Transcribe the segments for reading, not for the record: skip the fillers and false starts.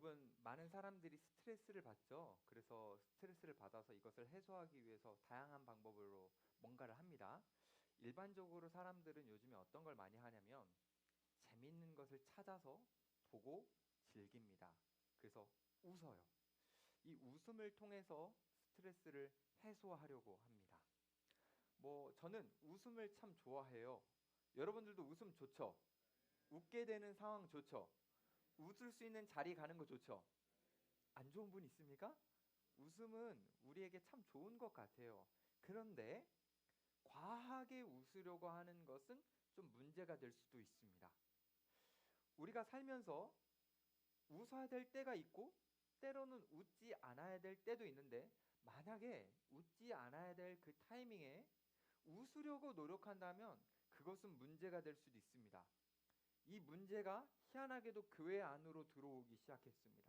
여러분, 많은 사람들이 스트레스를 받죠. 그래서 스트레스를 받아서 이것을 해소하기 위해서 다양한 방법으로 뭔가를 합니다. 일반적으로 사람들은 요즘에 어떤 걸 많이 하냐면 재밌는 것을 찾아서 보고 즐깁니다. 그래서 웃어요. 이 웃음을 통해서 스트레스를 해소하려고 합니다. 저는 웃음을 참 좋아해요. 여러분들도 웃음 좋죠? 웃게 되는 상황 좋죠? 웃을 수 있는 자리 가는 거 좋죠? 안 좋은 분 있습니까? 웃음은 우리에게 참 좋은 것 같아요. 그런데 과하게 웃으려고 하는 것은 좀 문제가 될 수도 있습니다. 우리가 살면서 웃어야 될 때가 있고 때로는 웃지 않아야 될 때도 있는데, 만약에 웃지 않아야 될 그 타이밍에 웃으려고 노력한다면 그것은 문제가 될 수도 있습니다. 이 문제가 희한하게도 교회 안으로 들어오기 시작했습니다.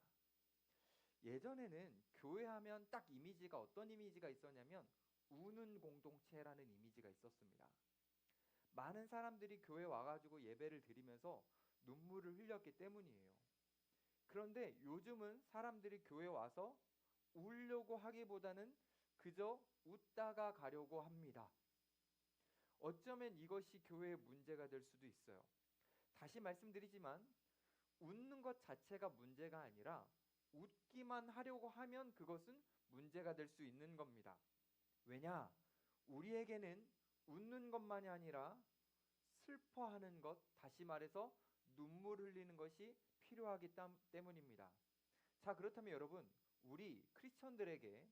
예전에는 교회하면 딱 이미지가 어떤 이미지가 있었냐면 우는 공동체라는 이미지가 있었습니다. 많은 사람들이 교회 와가지고 예배를 드리면서 눈물을 흘렸기 때문이에요. 그런데 요즘은 사람들이 교회 와서 울려고 하기보다는 그저 웃다가 가려고 합니다. 어쩌면 이것이 교회의 문제가 될 수도 있어요. 다시 말씀드리지만 웃는 것 자체가 문제가 아니라 웃기만 하려고 하면 그것은 문제가 될 수 있는 겁니다. 왜냐? 우리에게는 웃는 것만이 아니라 슬퍼하는 것, 다시 말해서 눈물 흘리는 것이 필요하기 때문입니다. 자, 그렇다면 여러분, 우리 크리스천들에게,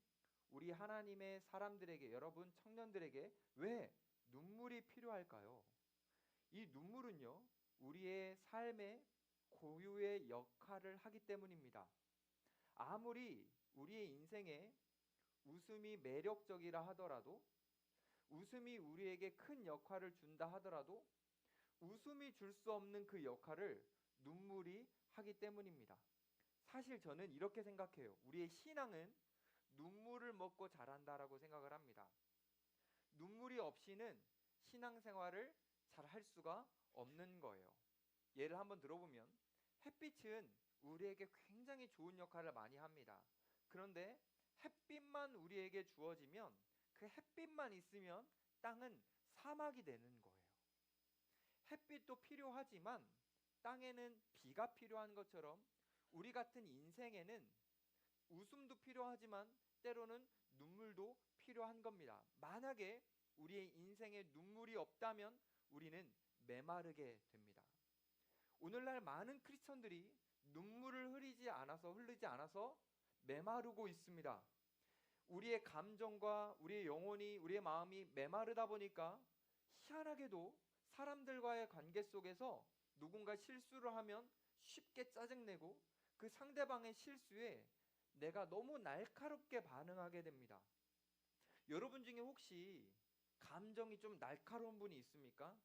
우리 하나님의 사람들에게, 여러분 청년들에게 왜 눈물이 필요할까요? 이 눈물은요, 우리의 삶의 고유의 역할을 하기 때문입니다. 아무리 우리의 인생에 웃음이 매력적이라 하더라도, 웃음이 우리에게 큰 역할을 준다 하더라도 웃음이 줄 수 없는 그 역할을 눈물이 하기 때문입니다. 사실 저는 이렇게 생각해요. 우리의 신앙은 눈물을 먹고 자란다라고 생각을 합니다. 눈물이 없이는 신앙생활을 잘 할 수가 없는 거예요. 예를 한번 들어보면 햇빛은 우리에게 굉장히 좋은 역할을 많이 합니다. 그런데 햇빛만 우리에게 주어지면, 그 햇빛만 있으면 땅은 사막이 되는 거예요. 햇빛도 필요하지만 땅에는 비가 필요한 것처럼 우리 같은 인생에는 웃음도 필요하지만 때로는 눈물도 필요한 겁니다. 만약에 우리의 인생에 눈물이 없다면 우리는 메마르게 됩니다. 오늘날 많은 크리스천들이 눈물을 흘리지 않아서 메마르고 있습니다. 우리의 감정과 우리의 영혼이, 우리의 마음이 메마르다 보니까 희한하게도 사람들과의 관계 속에서 누군가 실수를 하면 쉽게 짜증내고 그 상대방의 실수에 내가 너무 날카롭게 반응하게 됩니다. 여러분 중에 혹시 감정이 좀 날카로운 분이 있습니까?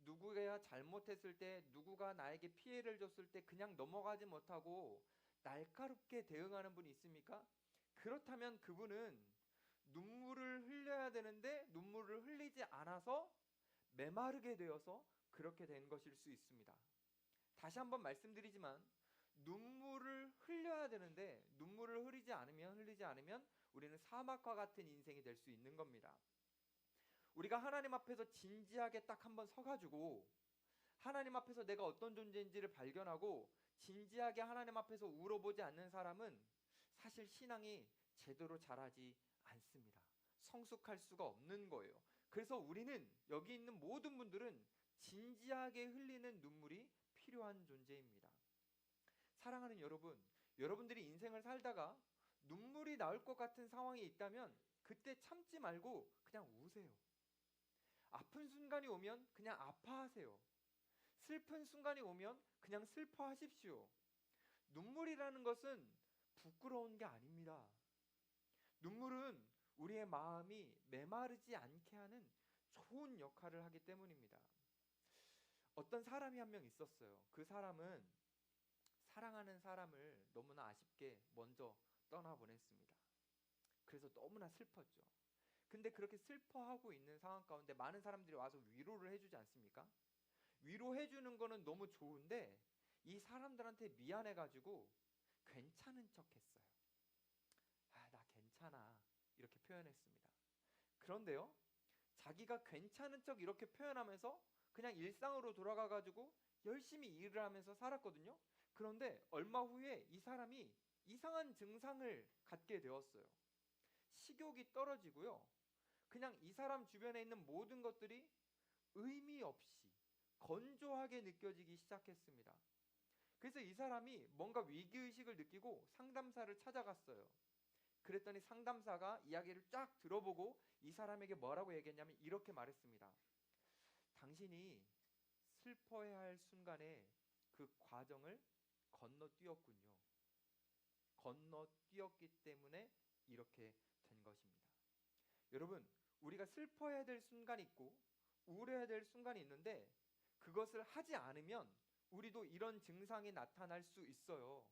누구가 잘못했을 때, 누구가 나에게 피해를 줬을 때 그냥 넘어가지 못하고 날카롭게 대응하는 분이 있습니까? 그렇다면 그분은 눈물을 흘려야 되는데 눈물을 흘리지 않아서 메마르게 되어서 그렇게 된 것일 수 있습니다. 다시 한번 말씀드리지만 눈물을 흘려야 되는데 눈물을 흘리지 않으면 우리는 사막과 같은 인생이 될 수 있는 겁니다. 우리가 하나님 앞에서 진지하게 딱 한번 서가지고 하나님 앞에서 내가 어떤 존재인지를 발견하고 진지하게 하나님 앞에서 울어보지 않는 사람은 사실 신앙이 제대로 자라지 않습니다. 성숙할 수가 없는 거예요. 그래서 우리는, 여기 있는 모든 분들은 진지하게 흘리는 눈물이 필요한 존재입니다. 사랑하는 여러분, 여러분들이 인생을 살다가 눈물이 나올 것 같은 상황이 있다면 그때 참지 말고 그냥 우세요. 아픈 순간이 오면 그냥 아파하세요. 슬픈 순간이 오면 그냥 슬퍼하십시오. 눈물이라는 것은 부끄러운 게 아닙니다. 눈물은 우리의 마음이 메마르지 않게 하는 좋은 역할을 하기 때문입니다. 어떤 사람이 한 명 있었어요. 그 사람은 사랑하는 사람을 너무나 아쉽게 먼저 떠나보냈습니다. 그래서 너무나 슬펐죠. 근데 그렇게 슬퍼하고 있는 상황 가운데 많은 사람들이 와서 위로를 해주지 않습니까? 위로해주는 거는 너무 좋은데 이 사람들한테 미안해가지고 괜찮은 척 했어요. 아, 나 괜찮아. 이렇게 표현했습니다. 그런데요, 자기가 괜찮은 척 이렇게 표현하면서 그냥 일상으로 돌아가가지고 열심히 일을 하면서 살았거든요. 그런데 얼마 후에 이 사람이 이상한 증상을 갖게 되었어요. 식욕이 떨어지고요. 그냥 이 사람 주변에 있는 모든 것들이 의미 없이 건조하게 느껴지기 시작했습니다. 그래서 이 사람이 뭔가 위기의식을 느끼고 상담사를 찾아갔어요. 그랬더니 상담사가 이야기를 쫙 들어보고 이 사람에게 뭐라고 얘기했냐면 이렇게 말했습니다. 당신이 슬퍼해야 할 순간에 그 과정을 건너뛰었군요. 건너뛰었기 때문에 이렇게 된 것입니다. 여러분, 우리가 슬퍼해야 될 순간이 있고 우울해야 될 순간이 있는데 그것을 하지 않으면 우리도 이런 증상이 나타날 수 있어요.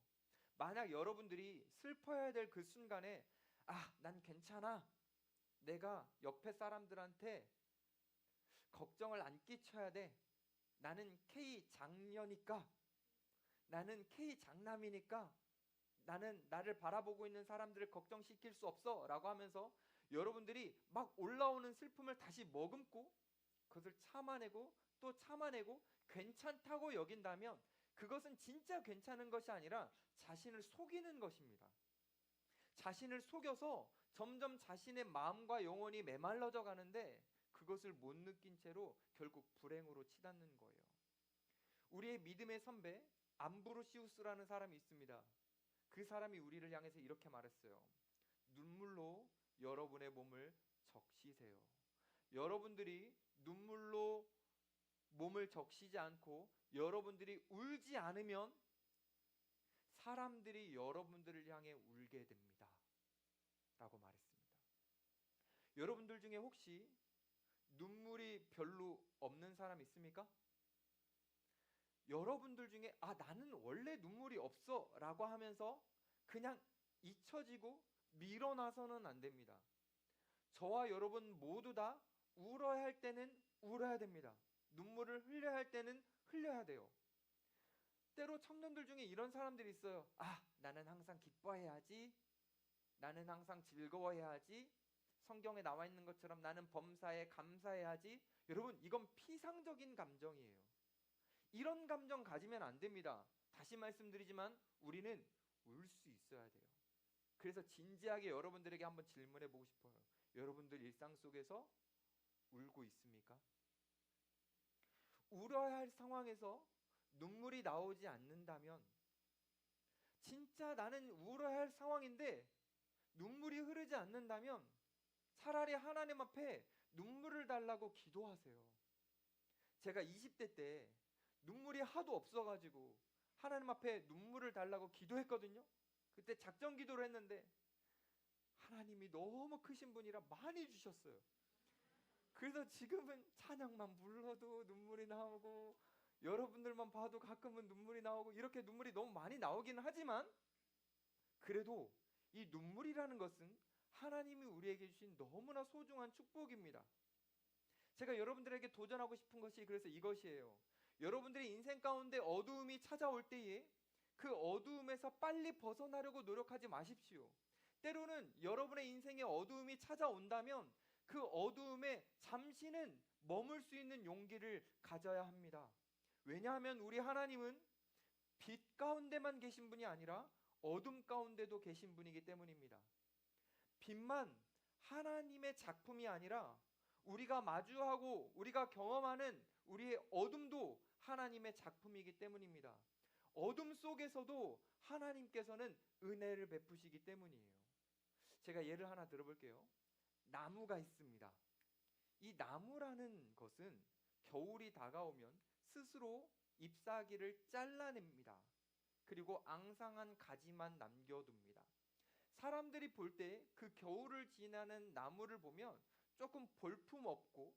만약 여러분들이 슬퍼해야 될 그 순간에 아, 난 괜찮아. 내가 옆에 사람들한테 걱정을 안 끼쳐야 돼. 나는 K 장녀니까. 나는 K 장남이니까. 나는 나를 바라보고 있는 사람들을 걱정시킬 수 없어 라고 하면서 여러분들이 막 올라오는 슬픔을 다시 머금고 그것을 참아내고 또 참아내고 괜찮다고 여긴다면 그것은 진짜 괜찮은 것이 아니라 자신을 속이는 것입니다. 자신을 속여서 점점 자신의 마음과 영혼이 메말라져 가는데 그것을 못 느낀 채로 결국 불행으로 치닫는 거예요. 우리의 믿음의 선배 암브로시우스라는 사람이 있습니다. 그 사람이 우리를 향해서 이렇게 말했어요. 눈물로 여러분의 몸을 적시세요. 여러분들이 눈물로 몸을 적시지 않고 여러분들이 울지 않으면 사람들이 여러분들을 향해 울게 됩니다. 라고 말했습니다. 여러분들 중에 혹시 눈물이 별로 없는 사람 있습니까? 여러분들 중에 아, 나는 원래 눈물이 없어 라고 하면서 그냥 잊혀지고 밀어놔서는 안 됩니다. 저와 여러분 모두 다 울어야 할 때는 울어야 됩니다. 눈물을 흘려야 할 때는 흘려야 돼요. 때로 청년들 중에 이런 사람들이 있어요. 아, 나는 항상 기뻐해야지. 나는 항상 즐거워해야지. 성경에 나와 있는 것처럼 나는 범사에 감사해야지. 여러분, 이건 피상적인 감정이에요. 이런 감정 가지면 안 됩니다. 다시 말씀드리지만 우리는 울 수 있어야 돼요. 그래서 진지하게 여러분들에게 한번 질문해 보고 싶어요. 여러분들 일상 속에서 울고 있습니까? 울어야 할 상황에서 눈물이 나오지 않는다면 진짜 나는 울어야 할 상황인데 눈물이 흐르지 않는다면 차라리 하나님 앞에 눈물을 달라고 기도하세요. 제가 20대 때 눈물이 하도 없어가지고 하나님 앞에 눈물을 달라고 기도했거든요. 그때 작정 기도를 했는데 하나님이 너무 크신 분이라 많이 주셨어요. 그래서 지금은 찬양만 불러도 눈물이 나오고 여러분들만 봐도 가끔은 눈물이 나오고 이렇게 눈물이 너무 많이 나오기는 하지만 그래도 이 눈물이라는 것은 하나님이 우리에게 주신 너무나 소중한 축복입니다. 제가 여러분들에게 도전하고 싶은 것이 그래서 이것이에요. 여러분들의 인생 가운데 어두움이 찾아올 때에 그 어두움에서 빨리 벗어나려고 노력하지 마십시오. 때로는 여러분의 인생에 어두움이 찾아온다면 그 어두움에 잠시는 머물 수 있는 용기를 가져야 합니다. 왜냐하면 우리 하나님은 빛 가운데만 계신 분이 아니라 어둠 가운데도 계신 분이기 때문입니다. 빛만 하나님의 작품이 아니라 우리가 마주하고 우리가 경험하는 우리의 어둠도 하나님의 작품이기 때문입니다. 어둠 속에서도 하나님께서는 은혜를 베푸시기 때문이에요. 제가 예를 하나 들어볼게요. 나무가 있습니다. 이 나무라는 것은 겨울이 다가오면 스스로 잎사귀를 잘라냅니다. 그리고 앙상한 가지만 남겨둡니다. 사람들이 볼 때 그 겨울을 지나는 나무를 보면 조금 볼품없고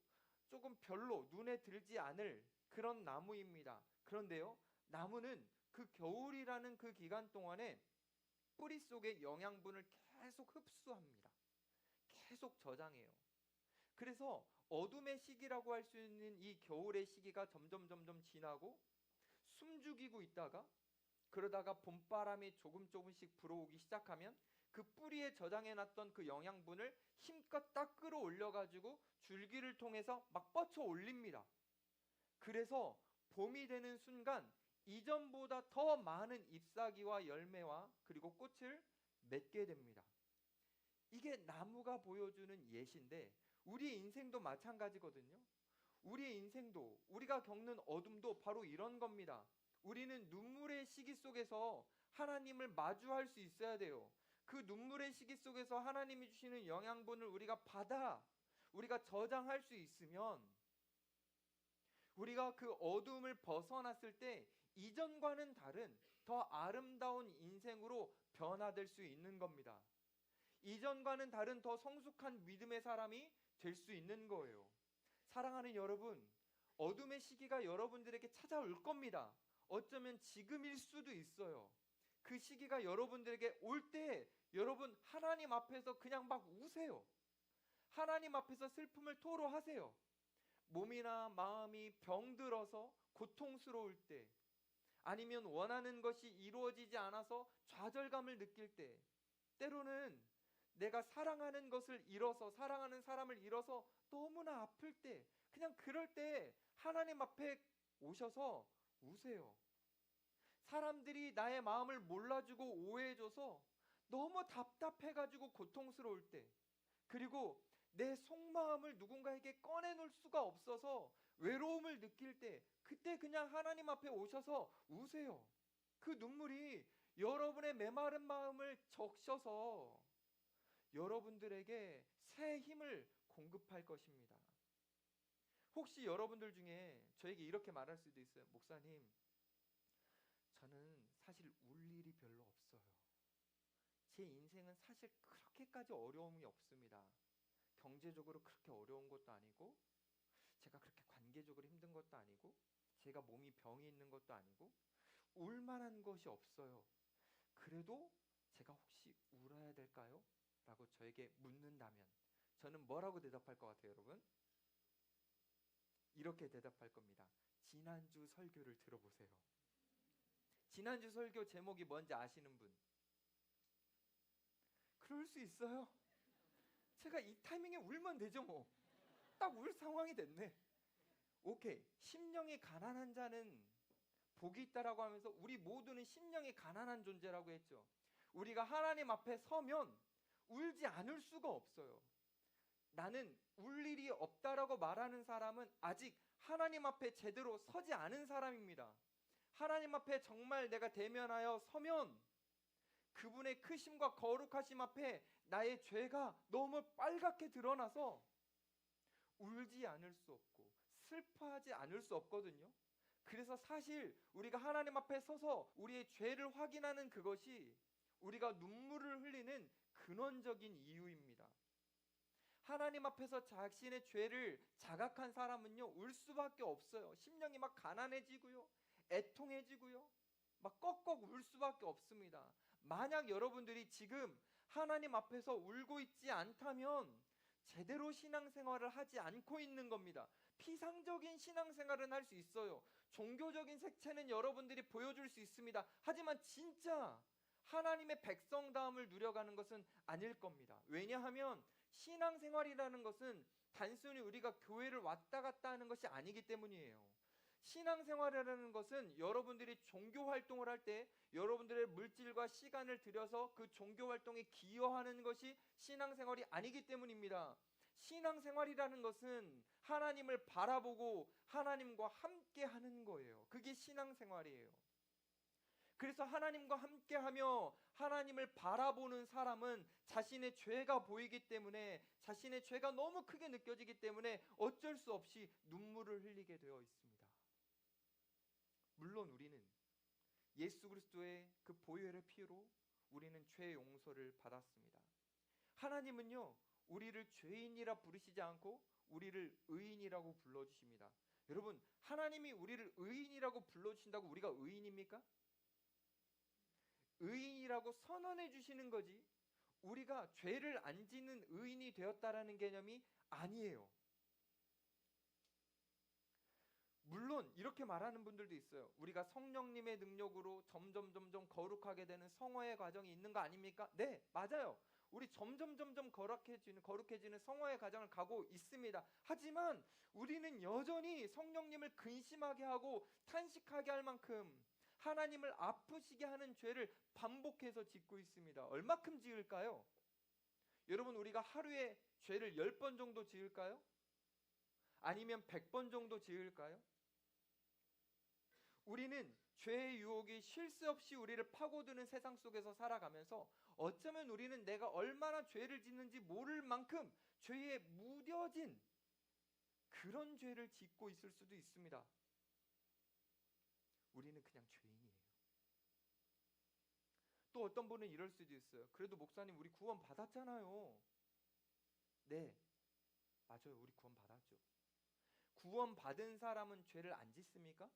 조금 별로 눈에 들지 않을 그런 나무입니다. 그런데요, 나무는 그 겨울이라는 그 기간 동안에 뿌리 속의 영양분을 계속 흡수합니다. 계속 저장해요. 그래서 어둠의 시기라고 할 수 있는 이 겨울의 시기가 점점 지나고 숨죽이고 있다가 그러다가 봄바람이 조금씩 불어오기 시작하면 그 뿌리에 저장해놨던 그 영양분을 힘껏 딱 끌어올려가지고 줄기를 통해서 막 뻗쳐 올립니다. 그래서 봄이 되는 순간 이전보다 더 많은 잎사귀와 열매와 그리고 꽃을 맺게 됩니다. 이게 나무가 보여주는 예시인데 우리의 인생도 마찬가지거든요. 우리의 인생도 우리가 겪는 어둠도 바로 이런 겁니다. 우리는 눈물의 시기 속에서 하나님을 마주할 수 있어야 돼요. 그 눈물의 시기 속에서 하나님이 주시는 영양분을 우리가 받아 우리가 저장할 수 있으면 우리가 그 어둠을 벗어났을 때 이전과는 다른 더 아름다운 인생으로 변화될 수 있는 겁니다. 이전과는 다른 더 성숙한 믿음의 사람이 될 수 있는 거예요. 사랑하는 여러분, 어둠의 시기가 여러분들에게 찾아올 겁니다. 어쩌면 지금일 수도 있어요. 그 시기가 여러분들에게 올 때 여러분 하나님 앞에서 그냥 막 우세요. 하나님 앞에서 슬픔을 토로하세요. 몸이나 마음이 병들어서 고통스러울 때, 아니면 원하는 것이 이루어지지 않아서 좌절감을 느낄 때, 때로는 내가 사랑하는 것을 잃어서 사랑하는 사람을 잃어서 너무나 아플 때, 그냥 그럴 때 하나님 앞에 오셔서 우세요. 사람들이 나의 마음을 몰라주고 오해해줘서 너무 답답해가지고 고통스러울 때, 그리고 내 속마음을 누군가에게 꺼내놓을 수가 없어서 외로움을 느낄 때, 그때 그냥 하나님 앞에 오셔서 우세요. 그 눈물이 여러분의 메마른 마음을 적셔서 여러분들에게 새 힘을 공급할 것입니다. 혹시 여러분들 중에 저에게 이렇게 말할 수도 있어요. 목사님, 저는 사실 울 일이 별로 없어요. 제 인생은 사실 그렇게까지 어려움이 없습니다. 경제적으로 그렇게 어려운 것도 아니고, 제가 그렇게 관계적으로 힘든 것도 아니고, 제가 몸이 병이 있는 것도 아니고, 울만한 것이 없어요. 그래도 제가 혹시 울어야 될까요? 라고 저에게 묻는다면 저는 뭐라고 대답할 것 같아요, 여러분? 이렇게 대답할 겁니다. 지난주 설교를 들어보세요. 지난주 설교 제목이 뭔지 아시는 분? 그럴 수 있어요. 제가 이 타이밍에 울면 되죠 뭐. 딱 울 상황이 됐네. 오케이. 심령이 가난한 자는 복이 있다라고 하면서 우리 모두는 심령이 가난한 존재라고 했죠. 우리가 하나님 앞에 서면 울지 않을 수가 없어요. 나는 울 일이 없다라고 말하는 사람은 아직 하나님 앞에 제대로 서지 않은 사람입니다. 하나님 앞에 정말 내가 대면하여 서면 그분의 크심과 거룩하심 앞에 나의 죄가 너무 빨갛게 드러나서 울지 않을 수 없고 슬퍼하지 않을 수 없거든요. 그래서 사실 우리가 하나님 앞에 서서 우리의 죄를 확인하는 그것이 우리가 눈물을 흘리는 근원적인 이유입니다. 하나님 앞에서 자신의 죄를 자각한 사람은요, 울 수밖에 없어요. 심령이 막 가난해지고요, 애통해지고요, 막 꺽꺽 울 수밖에 없습니다. 만약 여러분들이 지금 하나님 앞에서 울고 있지 않다면 제대로 신앙생활을 하지 않고 있는 겁니다. 피상적인 신앙생활은 할 수 있어요. 종교적인 색채는 여러분들이 보여줄 수 있습니다. 하지만 진짜 하나님의 백성다움을 누려가는 것은 아닐 겁니다. 왜냐하면 신앙생활이라는 것은 단순히 우리가 교회를 왔다 갔다 하는 것이 아니기 때문이에요. 신앙생활이라는 것은 여러분들이 종교활동을 할 때 여러분들의 물질과 시간을 들여서 그 종교활동에 기여하는 것이 신앙생활이 아니기 때문입니다. 신앙생활이라는 것은 하나님을 바라보고 하나님과 함께 하는 거예요. 그게 신앙생활이에요. 그래서 하나님과 함께하며 하나님을 바라보는 사람은 자신의 죄가 보이기 때문에, 자신의 죄가 너무 크게 느껴지기 때문에 어쩔 수 없이 눈물을 흘리게 되어 있습니다. 물론 우리는 예수 그리스도의 그 보혈의 피로 우리는 죄 용서를 받았습니다. 하나님은요, 우리를 죄인이라 부르시지 않고 우리를 의인이라고 불러주십니다. 여러분, 하나님이 우리를 의인이라고 불러주신다고 우리가 의인입니까? 의인이라고 선언해 주시는 거지 우리가 죄를 안 짓는 의인이 되었다라는 개념이 아니에요. 물론 이렇게 말하는 분들도 있어요. 우리가 성령님의 능력으로 점점 거룩하게 되는 성화의 과정이 있는 거 아닙니까? 네, 맞아요. 우리 점점 거룩해지는 성화의 과정을 가고 있습니다. 하지만 우리는 여전히 성령님을 근심하게 하고 탄식하게 할 만큼 하나님을 아프시게 하는 죄를 반복해서 짓고 있습니다. 얼마큼 지을까요? 여러분, 우리가 하루에 죄를 10번 정도 지을까요? 아니면 100번 정도 지을까요? 우리는 죄의 유혹이 쉴 새 없이 우리를 파고드는 세상 속에서 살아가면서 어쩌면 우리는 내가 얼마나 죄를 짓는지 모를 만큼 죄에 무뎌진 그런 죄를 짓고 있을 수도 있습니다. 우리는 그냥 죄인이에요. 또 어떤 분은 이럴 수도 있어요. 그래도 목사님, 우리 구원 받았잖아요. 네, 맞아요. 우리 구원 받았죠. 구원 받은 사람은 죄를 안 짓습니까?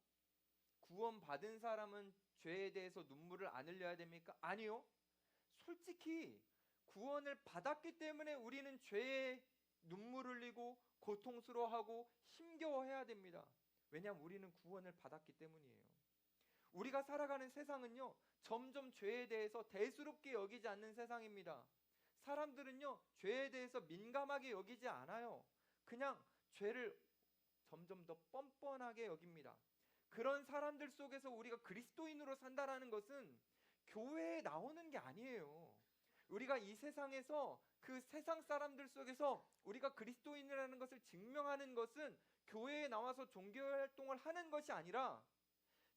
구원 받은 사람은 죄에 대해서 눈물을 안 흘려야 됩니까? 아니요. 솔직히 구원을 받았기 때문에 우리는 죄에 눈물 흘리고 고통스러워하고 힘겨워해야 됩니다. 왜냐하면 우리는 구원을 받았기 때문이에요. 우리가 살아가는 세상은요, 점점 죄에 대해서 대수롭게 여기지 않는 세상입니다. 사람들은요, 죄에 대해서 민감하게 여기지 않아요. 그냥 죄를 점점 더 뻔뻔하게 여깁니다. 그런 사람들 속에서 우리가 그리스도인으로 산다라는 것은 교회에 나오는 게 아니에요. 우리가 이 세상에서 그 세상 사람들 속에서 우리가 그리스도인이라는 것을 증명하는 것은 교회에 나와서 종교 활동을 하는 것이 아니라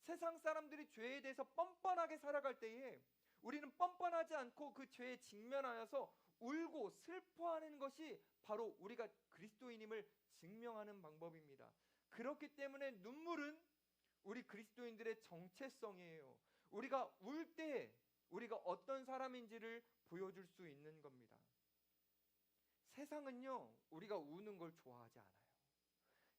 세상 사람들이 죄에 대해서 뻔뻔하게 살아갈 때에 우리는 뻔뻔하지 않고 그 죄에 직면하여서 울고 슬퍼하는 것이 바로 우리가 그리스도인임을 증명하는 방법입니다. 그렇기 때문에 눈물은 우리 그리스도인들의 정체성이에요. 우리가 울 때 우리가 어떤 사람인지를 보여줄 수 있는 겁니다. 세상은요, 우리가 우는 걸 좋아하지 않아요.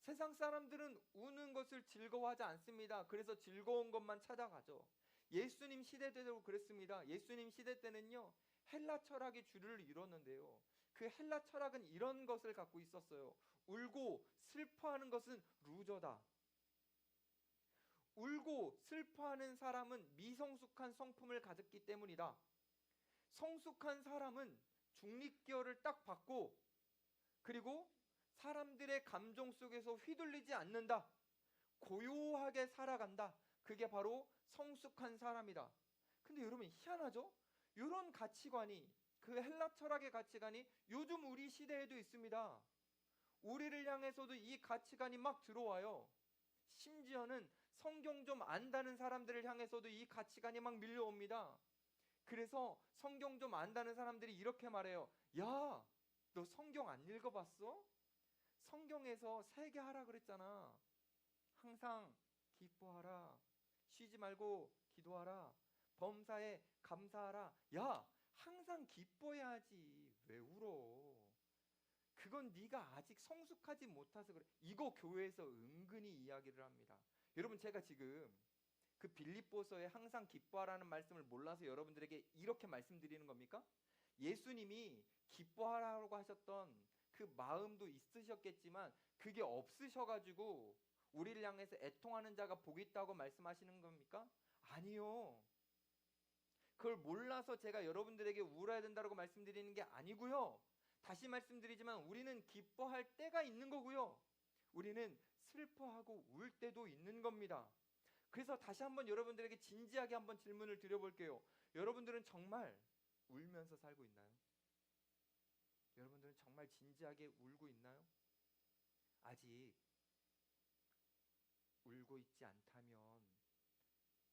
세상 사람들은 우는 것을 즐거워하지 않습니다. 그래서 즐거운 것만 찾아가죠. 예수님 시대 때도 그랬습니다. 예수님 시대 때는요, 헬라 철학이 주를 이뤘는데요. 그 헬라 철학은 이런 것을 갖고 있었어요. 울고 슬퍼하는 것은 루저다. 울고 슬퍼하는 사람은 미성숙한 성품을 가졌기 때문이다. 성숙한 사람은 중립기어를 딱 받고 그리고 사람들의 감정 속에서 휘둘리지 않는다. 고요하게 살아간다. 그게 바로 성숙한 사람이다. 근데 여러분, 희한하죠? 이런 가치관이, 그 헬라 철학의 가치관이 요즘 우리 시대에도 있습니다. 우리를 향해서도 이 가치관이 막 들어와요. 심지어는 성경 좀 안다는 사람들을 향해서도 이 가치관이 막 밀려옵니다. 그래서 성경 좀 안다는 사람들이 이렇게 말해요. 야, 너 성경 안 읽어봤어? 성경에서 3개 하라 그랬잖아. 항상 기뻐하라. 쉬지 말고 기도하라. 범사에 감사하라. 야, 항상 기뻐해야지. 왜 울어? 그건 네가 아직 성숙하지 못해서 그래. 이거 교회에서 은근히 이야기를 합니다. 여러분, 제가 지금 그 빌립보서에 항상 기뻐하라는 말씀을 몰라서 여러분들에게 이렇게 말씀드리는 겁니까? 예수님이 기뻐하라고 하셨던 그 마음도 있으셨겠지만 그게 없으셔가지고 우리를 향해서 애통하는 자가 복이 있다고 말씀하시는 겁니까? 아니요. 그걸 몰라서 제가 여러분들에게 울어야 된다고 말씀드리는 게 아니고요. 다시 말씀드리지만 우리는 기뻐할 때가 있는 거고요. 우리는 슬퍼하고 울 때도 있는 겁니다. 그래서 다시 한번 여러분들에게 진지하게 한번 질문을 드려볼게요. 여러분들은 정말 울면서 살고 있나요? 여러분들은 정말 진지하게 울고 있나요? 아직 울고 있지 않다면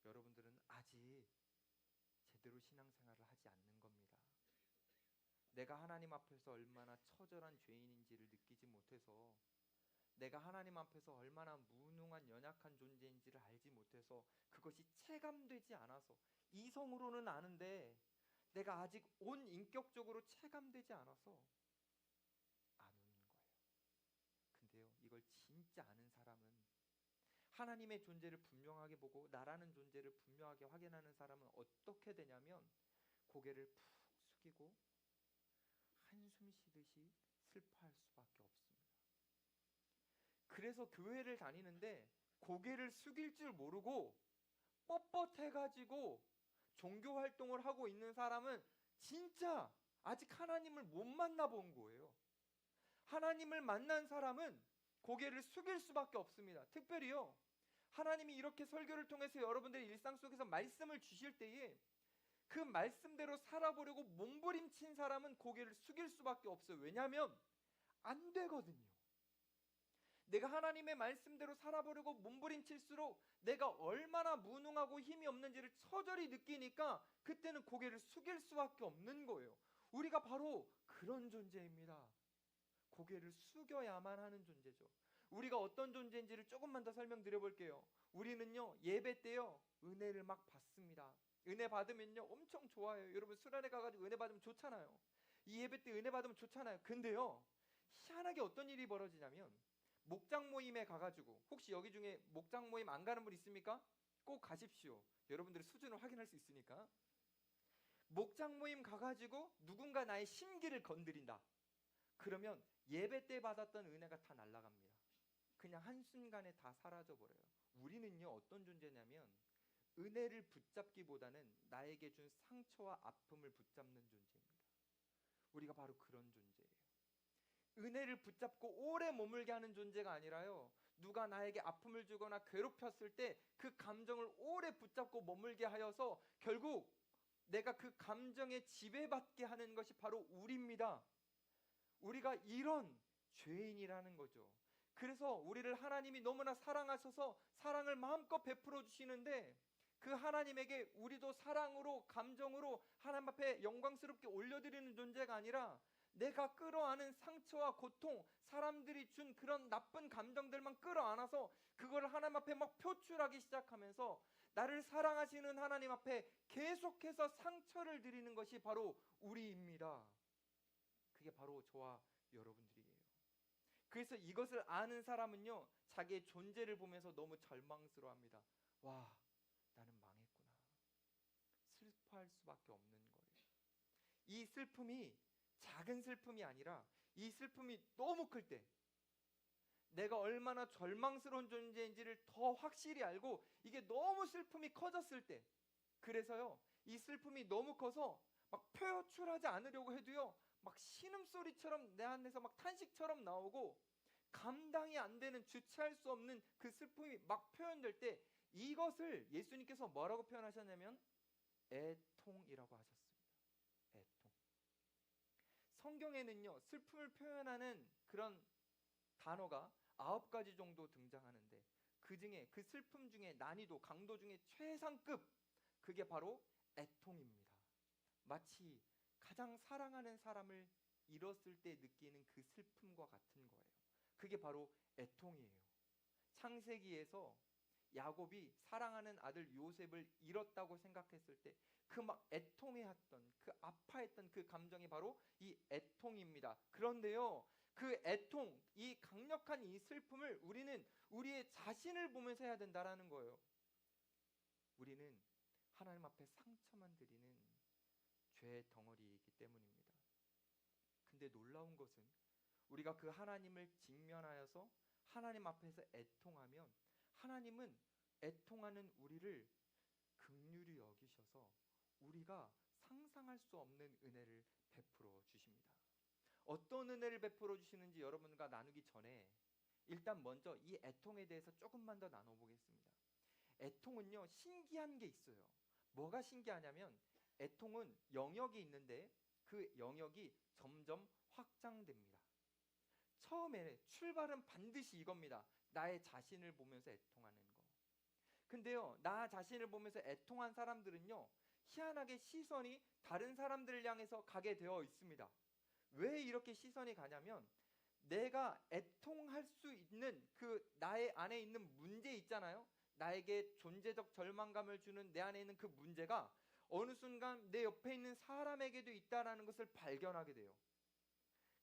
여러분들은 아직 제대로 신앙생활을 하지 않는 겁니다. 내가 하나님 앞에서 얼마나 처절한 죄인인지를 느끼지 못해서, 내가 하나님 앞에서 얼마나 무능한 연약한 존재인지를 알지 못해서, 그것이 체감되지 않아서, 이성으로는 아는데 내가 아직 온 인격적으로 체감되지 않아서 안 우는 거예요. 근데요, 이걸 진짜 아는 사람은, 하나님의 존재를 분명하게 보고 나라는 존재를 분명하게 확인하는 사람은 어떻게 되냐면 고개를 푹 숙이고 한숨 쉬듯이 슬퍼할 수밖에 없습니다. 그래서 교회를 다니는데 고개를 숙일 줄 모르고 뻣뻣해가지고 종교 활동을 하고 있는 사람은 진짜 아직 하나님을 못 만나본 거예요. 하나님을 만난 사람은 고개를 숙일 수밖에 없습니다. 특별히요, 하나님이 이렇게 설교를 통해서 여러분들의 일상 속에서 말씀을 주실 때에 그 말씀대로 살아보려고 몸부림친 사람은 고개를 숙일 수밖에 없어요. 왜냐하면 안 되거든요. 내가 하나님의 말씀대로 살아보려고 몸부림칠수록 내가 얼마나 무능하고 힘이 없는지를 처절히 느끼니까 그때는 고개를 숙일 수밖에 없는 거예요. 우리가 바로 그런 존재입니다. 고개를 숙여야만 하는 존재죠. 우리가 어떤 존재인지를 조금만 더 설명드려 볼게요. 우리는요, 예배 때요, 은혜를 막 받습니다. 은혜 받으면요 엄청 좋아요. 여러분 수련회 가가지고 은혜 받으면 좋잖아요. 이 예배 때 은혜 받으면 좋잖아요. 근데요, 희한하게 어떤 일이 벌어지냐면, 목장 모임에 가가지고, 혹시 여기 중에 목장 모임 안 가는 분 있습니까? 꼭 가십시오. 여러분들의 수준을 확인할 수 있으니까. 목장 모임 가가지고 누군가 나의 심기를 건드린다. 그러면 예배 때 받았던 은혜가 다 날아갑니다. 그냥 한순간에 다 사라져버려요. 우리는요 어떤 존재냐면, 은혜를 붙잡기보다는 나에게 준 상처와 아픔을 붙잡는 존재입니다. 우리가 바로 그런 존재예요. 은혜를 붙잡고 오래 머물게 하는 존재가 아니라요, 누가 나에게 아픔을 주거나 괴롭혔을 때 그 감정을 오래 붙잡고 머물게 하여서 결국 내가 그 감정에 지배받게 하는 것이 바로 우리입니다. 우리가 이런 죄인이라는 거죠. 그래서 우리를 하나님이 너무나 사랑하셔서 사랑을 마음껏 베풀어 주시는데, 그 하나님에게 우리도 사랑으로, 감정으로 하나님 앞에 영광스럽게 올려드리는 존재가 아니라, 내가 끌어안은 상처와 고통, 사람들이 준 그런 나쁜 감정들만 끌어안아서 그걸 하나님 앞에 막 표출하기 시작하면서 나를 사랑하시는 하나님 앞에 계속해서 상처를 드리는 것이 바로 우리입니다. 그게 바로 저와 여러분들이에요. 그래서 이것을 아는 사람은요, 자기의 존재를 보면서 너무 절망스러워합니다. 와, 나는 망했구나. 슬퍼할 수밖에 없는 거예요. 이 슬픔이 작은 슬픔이 아니라, 이 슬픔이 너무 클 때, 내가 얼마나 절망스러운 존재인지를 더 확실히 알고 이게 너무 슬픔이 커졌을 때, 그래서요 이 슬픔이 너무 커서 막 표출하지 않으려고 해도요 막 신음소리처럼 내 안에서 막 탄식처럼 나오고, 감당이 안 되는, 주체할 수 없는 그 슬픔이 막 표현될 때, 이것을 예수님께서 뭐라고 표현하셨냐면 애통이라고 하셨습니다. 애통. 성경에는요 슬픔을 표현하는 그런 단어가 9가지 정도 등장하는데, 그 중에, 그 슬픔 중에 난이도, 강도 중에 최상급, 그게 바로 애통입니다. 마치 가장 사랑하는 사람을 잃었을 때 느끼는 그 슬픔과 같은 거예요. 그게 바로 애통이에요. 창세기에서 야곱이 사랑하는 아들 요셉을 잃었다고 생각했을 때 그 막 애통해했던, 그 아파했던 그 감정이 바로 이 애통입니다. 그런데요, 그 애통, 이 강력한 이 슬픔을 우리는 우리의 자신을 보면서 해야 된다라는 거예요. 우리는 하나님 앞에 상처만 드리는 죄의 덩어리이기 때문입니다. 근데 놀라운 것은, 우리가 그 하나님을 직면하여서 하나님 앞에서 애통하면, 하나님은 애통하는 우리를 긍휼히 여기셔서 우리가 상상할 수 없는 은혜를 베풀어 주십니다. 어떤 은혜를 베풀어 주시는지 여러분과 나누기 전에 일단 먼저 이 애통에 대해서 조금만 더 나눠보겠습니다. 애통은요 신기한 게 있어요. 뭐가 신기하냐면, 애통은 영역이 있는데 그 영역이 점점 확장됩니다. 처음에 출발은 반드시 이겁니다. 나의 자신을 보면서 애통하는 거. 근데요, 나 자신을 보면서 애통한 사람들은요 희한하게 시선이 다른 사람들을 향해서 가게 되어 있습니다. 왜 이렇게 시선이 가냐면, 내가 애통할 수 있는 그 나의 안에 있는 문제 있잖아요. 나에게 존재적 절망감을 주는 내 안에 있는 그 문제가 어느 순간 내 옆에 있는 사람에게도 있다라는 것을 발견하게 돼요.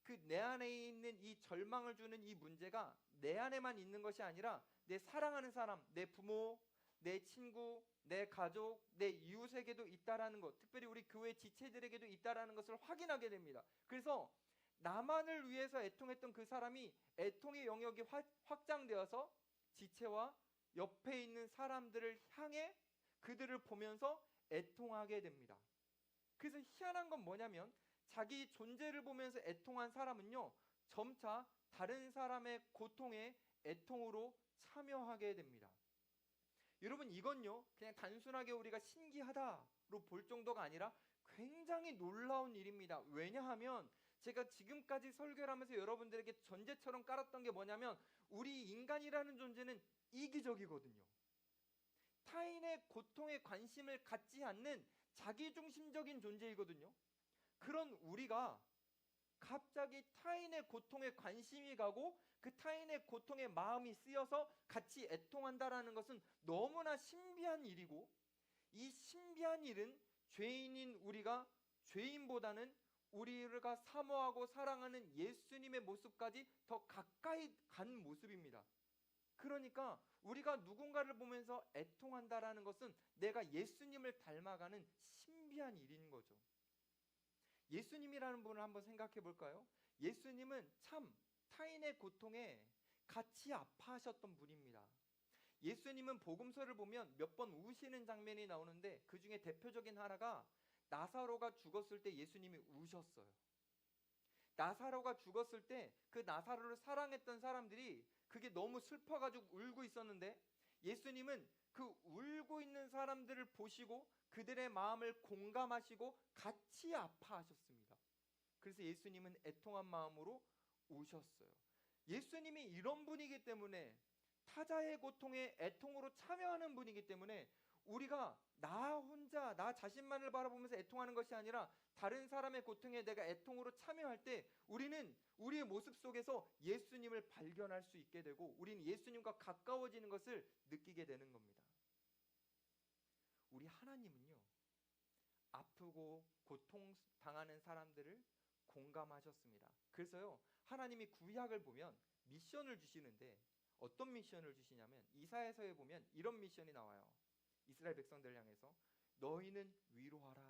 그 내 안에 있는 이 절망을 주는 이 문제가 내 안에만 있는 것이 아니라 내 사랑하는 사람, 내 부모, 내 친구, 내 가족, 내 이웃에게도 있다라는 것, 특별히 우리 교회 지체들에게도 있다라는 것을 확인하게 됩니다. 그래서 나만을 위해서 애통했던 그 사람이 애통의 영역이 확장되어서 지체와 옆에 있는 사람들을 향해 그들을 보면서 애통하게 됩니다. 그래서 희한한 건 뭐냐면 자기 존재를 보면서 애통한 사람은요, 점차 다른 사람의 고통에 애통으로 참여하게 됩니다. 여러분, 이건요 그냥 단순하게 우리가 신기하다로 볼 정도가 아니라 굉장히 놀라운 일입니다. 왜냐하면 제가 지금까지 설교를 하면서 여러분들에게 전제처럼 깔았던 게 뭐냐면 우리 인간이라는 존재는 이기적이거든요. 타인의 고통에 관심을 갖지 않는 자기중심적인 존재이거든요. 그런 우리가 갑자기 타인의 고통에 관심이 가고 그 타인의 고통에 마음이 쓰여서 같이 애통한다라는 것은 너무나 신비한 일이고, 이 신비한 일은 죄인인 우리가 죄인보다는 우리가 사모하고 사랑하는 예수님의 모습까지 더 가까이 간 모습입니다. 그러니까 우리가 누군가를 보면서 애통한다라는 것은 내가 예수님을 닮아가는 신비한 일인 거죠. 예수님이라는 분을 한번 생각해 볼까요? 예수님은 참 타인의 고통에 같이 아파하셨던 분입니다. 예수님은 복음서를 보면 몇 번 우시는 장면이 나오는데 그 중에 대표적인 하나가 나사로가 죽었을 때 예수님이 우셨어요. 나사로가 죽었을 때 그 나사로를 사랑했던 사람들이 그게 너무 슬퍼가지고 울고 있었는데 예수님은 그 울고 있는 사람들을 보시고 그들의 마음을 공감하시고 같이 아파하셨습니다. 그래서 예수님은 애통한 마음으로 우셨어요. 예수님이 이런 분이기 때문에, 타자의 고통에 애통으로 참여하는 분이기 때문에 우리가 나 혼자 나 자신만을 바라보면서 애통하는 것이 아니라 다른 사람의 고통에 내가 애통으로 참여할 때 우리는 우리의 모습 속에서 예수님을 발견할 수 있게 되고 우리는 예수님과 가까워지는 것을 느끼게 되는 겁니다. 우리 하나님은요, 아프고 고통당하는 사람들을 공감하셨습니다. 그래서요, 하나님이 구약을 보면 미션을 주시는데 어떤 미션을 주시냐면 이사야서에 보면 이런 미션이 나와요. 이스라엘 백성들을 향해서 너희는 위로하라,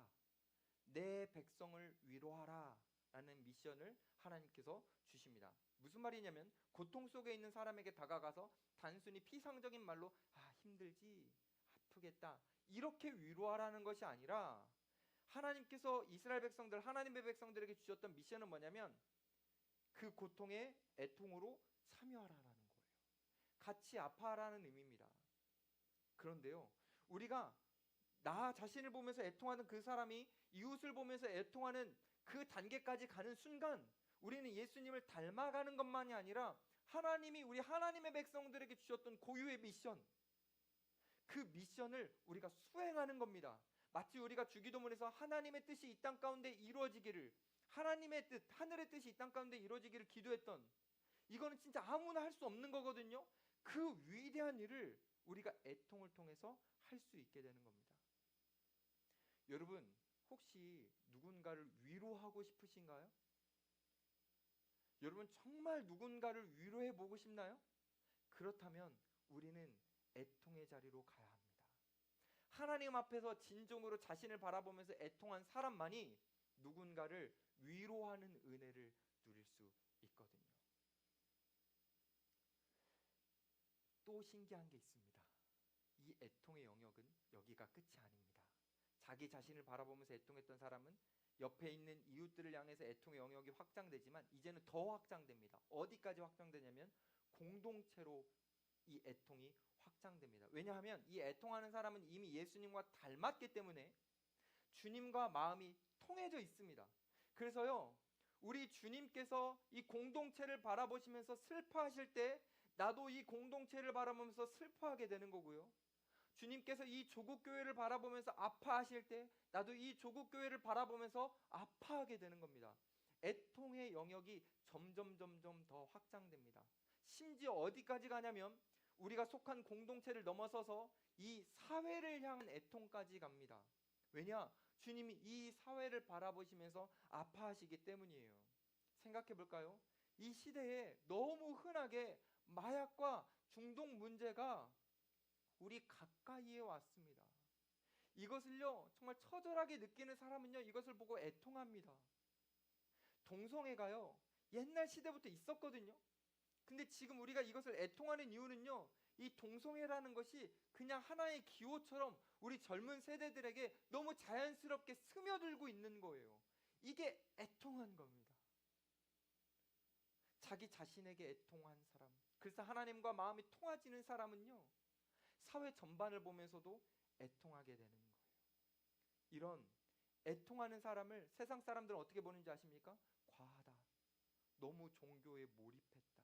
내 백성을 위로하라 라는 미션을 하나님께서 주십니다. 무슨 말이냐면 고통 속에 있는 사람에게 다가가서 단순히 피상적인 말로 힘들지, 아프겠다 이렇게 위로하라는 것이 아니라 하나님께서 이스라엘 백성들, 하나님의 백성들에게 주셨던 미션은 뭐냐면 그 고통에 애통으로 참여하라는 거예요. 같이 아파하라는 의미입니다. 그런데요, 우리가 나 자신을 보면서 애통하는 그 사람이 이웃을 보면서 애통하는 그 단계까지 가는 순간 우리는 예수님을 닮아가는 것만이 아니라 하나님이 우리 하나님의 백성들에게 주셨던 고유의 미션, 그 미션을 우리가 수행하는 겁니다. 마치 우리가 주기도문에서 하나님의 뜻이 이 땅 가운데 이루어지기를, 하나님의 뜻, 하늘의 뜻이 이 땅 가운데 이루어지기를 기도했던, 이거는 진짜 아무나 할 수 없는 거거든요. 그 위대한 일을 우리가 애통을 통해서 할 수 있게 되는 겁니다. 여러분, 혹시 누군가를 위로하고 싶으신가요? 여러분, 정말 누군가를 위로해 보고 싶나요? 그렇다면 우리는 애통의 자리로 가야 합니다. 하나님 앞에서 진정으로 자신을 바라보면서 애통한 사람만이 누군가를 위로하는 은혜를 누릴 수 있거든요. 또 신기한 게 있습니다. 이 애통의 영역은 여기가 끝이 아닙니다. 자기 자신을 바라보면서 애통했던 사람은 옆에 있는 이웃들을 향해서 애통의 영역이 확장되지만 이제는 더 확장됩니다. 어디까지 확장되냐면 공동체로 이 애통이 확장됩니다. 왜냐하면 이 애통하는 사람은 이미 예수님과 닮았기 때문에 주님과 마음이 통해져 있습니다. 그래서요, 우리 주님께서 이 공동체를 바라보시면서 슬퍼하실 때 나도 이 공동체를 바라보면서 슬퍼하게 되는 거고요. 주님께서 이 조국 교회를 바라보면서 아파하실 때 나도 이 조국 교회를 바라보면서 아파하게 되는 겁니다. 애통의 영역이 점점 더 확장됩니다. 심지어 어디까지 가냐면 우리가 속한 공동체를 넘어서서 이 사회를 향한 애통까지 갑니다. 왜냐? 주님이 이 사회를 바라보시면서 아파하시기 때문이에요. 생각해 볼까요? 이 시대에 너무 흔하게 마약과 중독 문제가 우리 가까이에 왔습니다. 이것을요, 정말 처절하게 느끼는 사람은요, 이것을 보고 애통합니다. 동성애가요, 옛날 시대부터 있었거든요. 근데 지금 우리가 이것을 애통하는 이유는요, 이 동성애라는 것이 그냥 하나의 기호처럼 우리 젊은 세대들에게 너무 자연스럽게 스며들고 있는 거예요. 이게 애통한 겁니다. 자기 자신에게 애통한 사람. 그래서 하나님과 마음이 통하지는 사람은요, 사회 전반을 보면서도 애통하게 되는 거예요. 이런 애통하는 사람을 세상 사람들은 어떻게 보는지 아십니까? 과하다. 너무 종교에 몰입했다.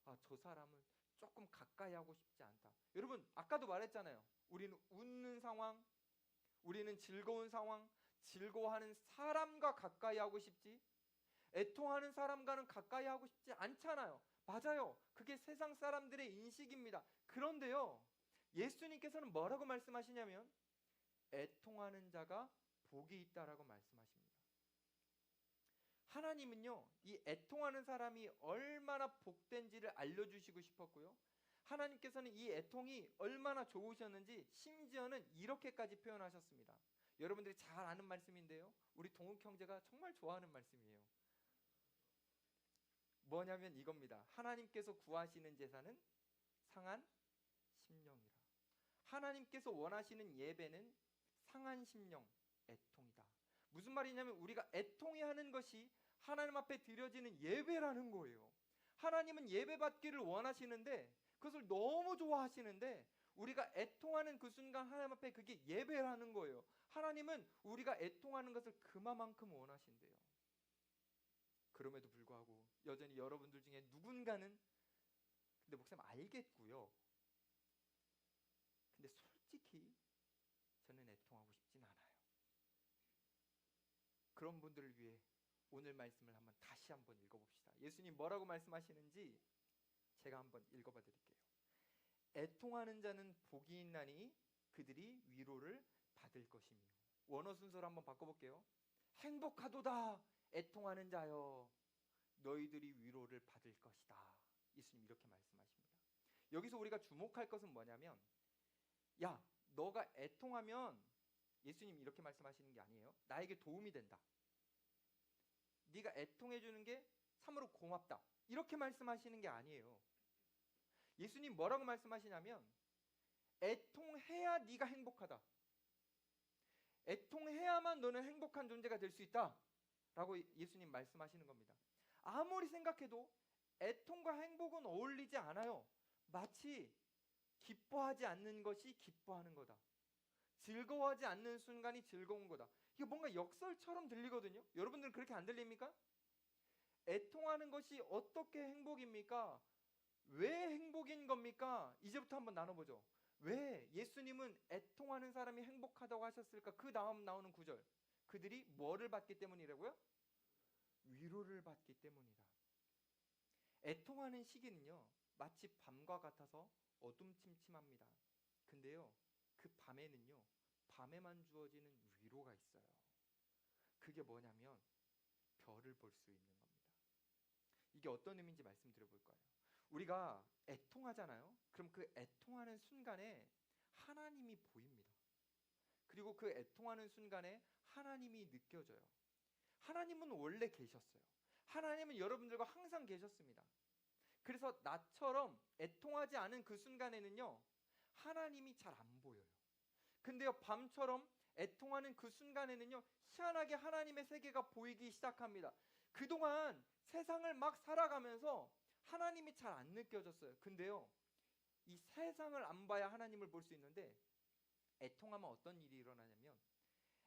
아, 저 사람은 조금 가까이 하고 싶지 않다. 여러분, 아까도 말했잖아요. 우리는 웃는 상황, 우리는 즐거운 상황, 즐거워하는 사람과 가까이 하고 싶지, 애통하는 사람과는 가까이 하고 싶지 않잖아요. 맞아요. 그게 세상 사람들의 인식입니다. 그런데요, 예수님께서는 뭐라고 말씀하시냐면 애통하는 자가 복이 있다라고 말씀하십니다. 하나님은요, 이 애통하는 사람이 얼마나 복된지를 알려주시고 싶었고요, 하나님께서는 이 애통이 얼마나 좋으셨는지 심지어는 이렇게까지 표현하셨습니다. 여러분들이 잘 아는 말씀인데요, 우리 동욱 형제가 정말 좋아하는 말씀이에요. 뭐냐면 이겁니다. 하나님께서 구하시는 제사는 상한 심령이라. 하나님께서 원하시는 예배는 상한 심령, 애통이다. 무슨 말이냐면 우리가 애통해하는 것이 하나님 앞에 드려지는 예배라는 거예요. 하나님은 예배받기를 원하시는데, 그것을 너무 좋아하시는데, 우리가 애통하는 그 순간 하나님 앞에 그게 예배라는 거예요. 하나님은 우리가 애통하는 것을 그만큼 원하신대요. 그럼에도 불구하고 여전히 여러분들 중에 누군가는 근데 목사님 알겠고요, 근데 솔직히 저는 애통하고 싶진 않아요. 그런 분들을 위해 오늘 말씀을 다시 한번 읽어봅시다. 예수님 뭐라고 말씀하시는지 제가 한번 읽어봐 드릴게요. 애통하는 자는 복이 있나니 그들이 위로를 받을 것이며. 원어 순서로 한번 바꿔볼게요. 행복하도다 애통하는 자여, 너희들이 위로를 받을 것이다. 예수님 이렇게 말씀하십니다. 여기서 우리가 주목할 것은 뭐냐면, 야, 너가 애통하면, 예수님 이렇게 말씀하시는 게 아니에요, 나에게 도움이 된다, 네가 애통해 주는 게 참으로 고맙다, 이렇게 말씀하시는 게 아니에요. 예수님 뭐라고 말씀하시냐면 애통해야 네가 행복하다, 애통해야만 너는 행복한 존재가 될 수 있다 라고 예수님 말씀하시는 겁니다. 아무리 생각해도 애통과 행복은 어울리지 않아요. 마치 기뻐하지 않는 것이 기뻐하는 거다, 즐거워하지 않는 순간이 즐거운 거다. 이게 뭔가 역설처럼 들리거든요. 여러분들은 그렇게 안 들립니까? 애통하는 것이 어떻게 행복입니까? 왜 행복인 겁니까? 이제부터 한번 나눠보죠. 왜 예수님은 애통하는 사람이 행복하다고 하셨을까? 그 다음 나오는 구절, 그들이 뭐를 받기 때문이라고요? 위로를 받기 때문이다. 애통하는 시기는요, 마치 밤과 같아서 어둠침침합니다. 근데요, 그 밤에는요, 밤에만 주어지는 위로가 있어요. 그게 뭐냐면 별을 볼 수 있는 겁니다. 이게 어떤 의미인지 말씀드려볼까요? 우리가 애통하잖아요. 그럼 그 애통하는 순간에 하나님이 보입니다. 그리고 그 애통하는 순간에 하나님이 느껴져요. 하나님은 원래 계셨어요. 하나님은 여러분들과 항상 계셨습니다. 그래서 나처럼 애통하지 않은 그 순간에는요, 하나님이 잘 안 보여요. 근데요, 밤처럼 애통하는 그 순간에는요, 희한하게 하나님의 세계가 보이기 시작합니다. 그동안 세상을 막 살아가면서 하나님이 잘 안 느껴졌어요. 근데요, 이 세상을 안 봐야 하나님을 볼 수 있는데, 애통하면 어떤 일이 일어나냐면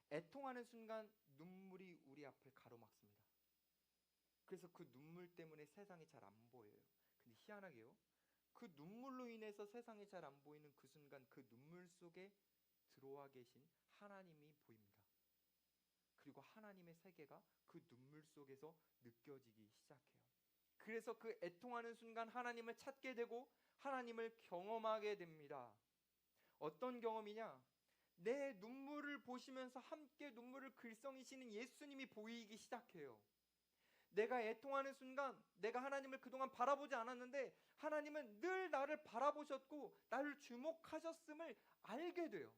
애통하는 순간 눈물이 우리 앞을 가로막습니다. 그래서 그 눈물 때문에 세상이 잘 안 보여요. 근데 희한하게요, 그 눈물로 인해서 세상이 잘 안 보이는 그 순간, 그 눈물 속에 들어와 계신 하나님이 보입니다. 그리고 하나님의 세계가 그 눈물 속에서 느껴지기 시작해요. 그래서 그 애통하는 순간 하나님을 찾게 되고 하나님을 경험하게 됩니다. 어떤 경험이냐? 내 눈물을 보시면서 함께 눈물을 글썽이시는 예수님이 보이기 시작해요. 내가 애통하는 순간, 내가 하나님을 그동안 바라보지 않았는데 하나님은 늘 나를 바라보셨고 나를 주목하셨음을 알게 돼요.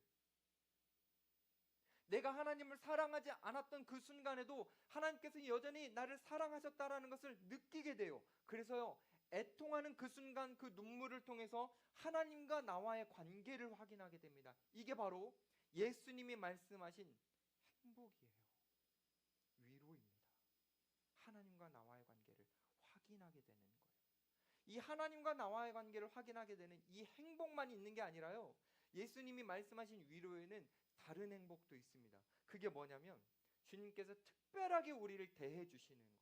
내가 하나님을 사랑하지 않았던 그 순간에도 하나님께서 여전히 나를 사랑하셨다라는 것을 느끼게 돼요. 그래서요, 애통하는 그 순간 그 눈물을 통해서 하나님과 나와의 관계를 확인하게 됩니다. 이게 바로 예수님이 말씀하신 행복이에요. 위로입니다. 하나님과 나와의 관계를 확인하게 되는 거예요. 이 하나님과 나와의 관계를 확인하게 되는 이 행복만 있는 게 아니라요. 예수님이 말씀하신 위로에는 다른 행복도 있습니다. 그게 뭐냐면 주님께서 특별하게 우리를 대해 주시는 거예요.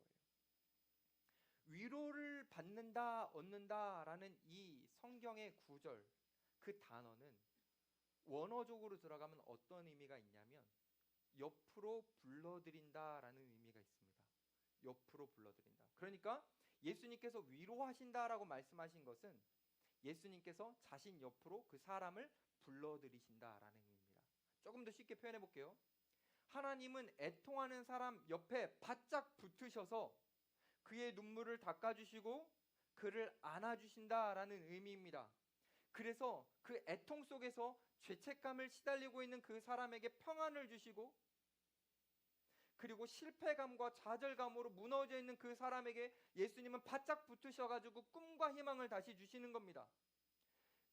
위로를 받는다, 얻는다라는 이 성경의 구절, 그 단어는 원어적으로 들어가면 어떤 의미가 있냐면 옆으로 불러들인다라는 의미가 있습니다. 옆으로 불러들인다. 그러니까 예수님께서 위로하신다라고 말씀하신 것은 예수님께서 자신 옆으로 그 사람을 불러들이신다라는 의미입니다. 조금 더 쉽게 표현해 볼게요. 하나님은 애통하는 사람 옆에 바짝 붙으셔서 그의 눈물을 닦아주시고 그를 안아주신다라는 의미입니다. 그래서 그 애통 속에서 죄책감을 시달리고 있는 그 사람에게 평안을 주시고, 그리고 실패감과 좌절감으로 무너져 있는 그 사람에게 예수님은 바짝 붙으셔가지고 꿈과 희망을 다시 주시는 겁니다.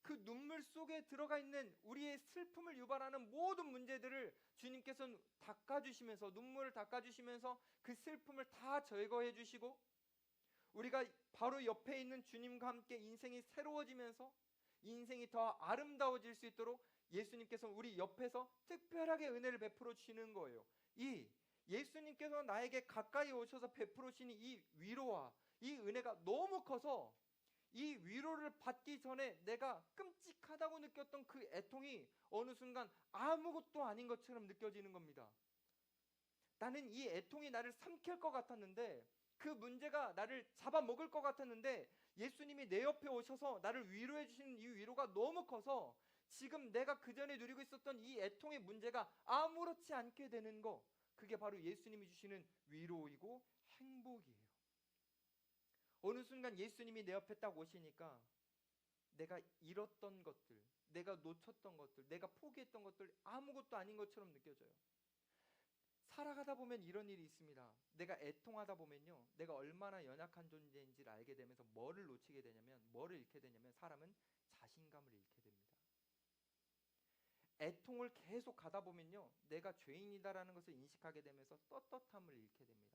그 눈물 속에 들어가 있는 우리의 슬픔을 유발하는 모든 문제들을 주님께서는 닦아주시면서, 눈물을 닦아주시면서 그 슬픔을 다 제거해 주시고, 우리가 바로 옆에 있는 주님과 함께 인생이 새로워지면서 인생이 더 아름다워질 수 있도록 예수님께서 우리 옆에서 특별하게 은혜를 베풀어 주시는 거예요. 이 예수님께서 나에게 가까이 오셔서 베풀어 주시는 이 위로와 이 은혜가 너무 커서 이 위로를 받기 전에 내가 끔찍하다고 느꼈던 그 애통이 어느 순간 아무것도 아닌 것처럼 느껴지는 겁니다. 나는 이 애통이 나를 삼킬 것 같았는데, 그 문제가 나를 잡아먹을 것 같았는데 예수님이 내 옆에 오셔서 나를 위로해 주시는 이 위로가 너무 커서 지금 내가 그전에 누리고 있었던 이 애통의 문제가 아무렇지 않게 되는 거, 그게 바로 예수님이 주시는 위로이고 행복이에요. 어느 순간 예수님이 내 옆에 딱 오시니까 내가 잃었던 것들, 내가 놓쳤던 것들, 내가 포기했던 것들 아무것도 아닌 것처럼 느껴져요. 살아가다 보면 이런 일이 있습니다. 내가 애통하다 보면요, 내가 얼마나 연약한 존재인지를 알게 되면서 뭐를 놓치게 되냐면, 뭐를 잃게 되냐면 사람은 자신감을 잃게 됩니다. 애통을 계속 가다 보면요, 내가 죄인이다라는 것을 인식하게 되면서 떳떳함을 잃게 됩니다.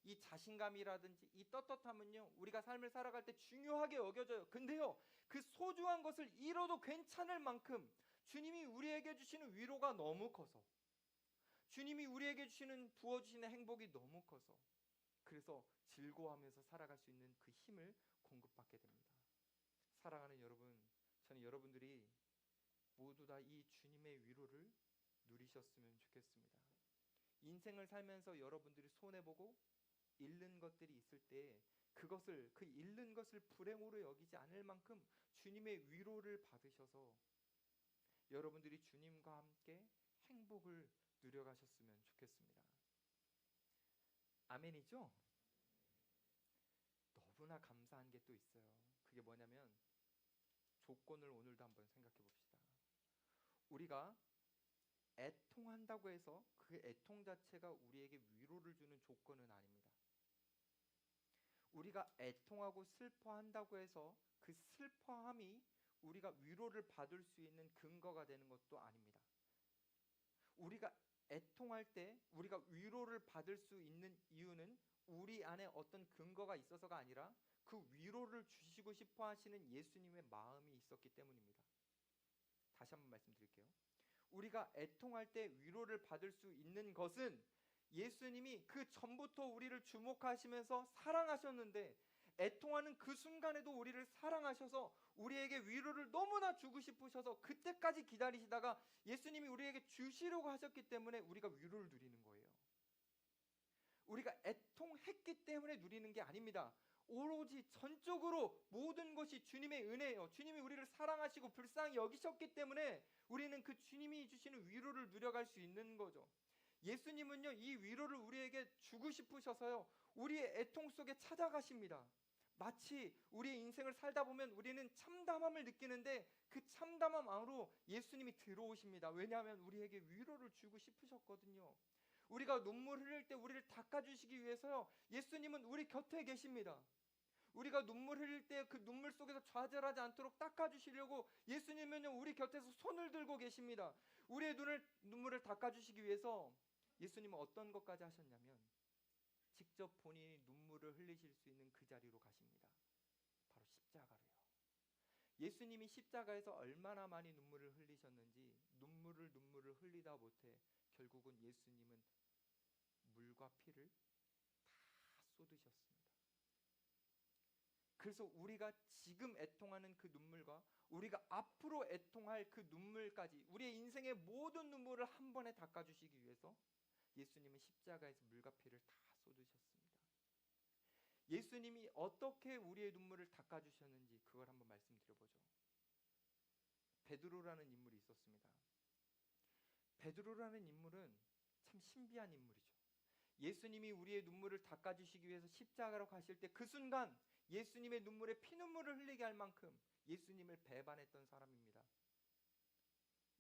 이 자신감이라든지 이 떳떳함은요, 우리가 삶을 살아갈 때 중요하게 여겨져요. 근데요, 그 소중한 것을 잃어도 괜찮을 만큼 주님이 우리에게 주시는 위로가 너무 커서, 주님이 우리에게 주시는 부어주시는 행복이 너무 커서, 그래서 즐거워하면서 살아갈 수 있는 그 힘을 공급받게 됩니다. 사랑하는 여러분, 저는 여러분들이 모두 다 이 주님의 위로를 누리셨으면 좋겠습니다. 인생을 살면서 여러분들이 손해보고 잃는 것들이 있을 때 그것을, 그 잃는 것을 불행으로 여기지 않을 만큼 주님의 위로를 받으셔서 여러분들이 주님과 함께 행복을 누려가셨으면 좋겠습니다. 아멘이죠? 너무나 감사한 게 또 있어요. 그게 뭐냐면 조건을 오늘도 한번 생각해 봅시다. 우리가 애통한다고 해서 그 애통 자체가 우리에게 위로를 주는 조건은 아닙니다. 우리가 애통하고 슬퍼한다고 해서 그 슬퍼함이 우리가 위로를 받을 수 있는 근거가 되는 것도 아닙니다. 우리가 애통할 때 우리가 위로를 받을 수 있는 이유는 우리 안에 어떤 근거가 있어서가 아니라 그 위로를 주시고 싶어 하시는 예수님의 마음이 있었기 때문입니다. 다시 한번 말씀드릴게요. 우리가 애통할 때 위로를 받을 수 있는 것은 예수님이 그 전부터 우리를 주목하시면서 사랑하셨는데, 애통하는 그 순간에도 우리를 사랑하셔서 우리에게 위로를 너무나 주고 싶으셔서 그때까지 기다리시다가 예수님이 우리에게 주시려고 하셨기 때문에 우리가 위로를 누리는 거예요. 우리가 애통했기 때문에 누리는 게 아닙니다. 오로지 전적으로 모든 것이 주님의 은혜예요. 주님이 우리를 사랑하시고 불쌍히 여기셨기 때문에 우리는 그 주님이 주시는 위로를 누려갈 수 있는 거죠. 예수님은요, 이 위로를 우리에게 주고 싶으셔서요, 우리의 애통 속에 찾아가십니다. 마치 우리의 인생을 살다 보면 우리는 참담함을 느끼는데 그 참담함 안으로 예수님이 들어오십니다. 왜냐하면 우리에게 위로를 주고 싶으셨거든요. 우리가 눈물 흘릴 때 우리를 닦아주시기 위해서요, 예수님은 우리 곁에 계십니다. 우리가 눈물 흘릴 때 그 눈물 속에서 좌절하지 않도록 닦아주시려고 예수님은요 우리 곁에서 손을 들고 계십니다. 우리의 눈물을 닦아주시기 위해서 예수님은 어떤 것까지 하셨냐면 직접 본인이 눈물을 흘리실 수 있는 그 자리로 가십니다. 바로 십자가로요. 예수님이 십자가에서 얼마나 많이 눈물을 흘리셨는지 눈물을 흘리다 못해 결국은 예수님은 물과 피를 다 쏟으셨습니다. 그래서 우리가 지금 애통하는 그 눈물과 우리가 앞으로 애통할 그 눈물까지 우리의 인생의 모든 눈물을 한 번에 닦아주시기 위해서 예수님은 십자가에서 물과 피를 다 쏟으셨습니다. 예수님이 어떻게 우리의 눈물을 닦아주셨는지 그걸 한번 말씀드려보죠. 베드로라는 인물이 있었습니다. 베드로라는 인물은 참 신비한 인물이죠. 예수님이 우리의 눈물을 닦아주시기 위해서 십자가로 가실 때 그 순간 예수님의 눈물에 피눈물을 흘리게 할 만큼 예수님을 배반했던 사람입니다.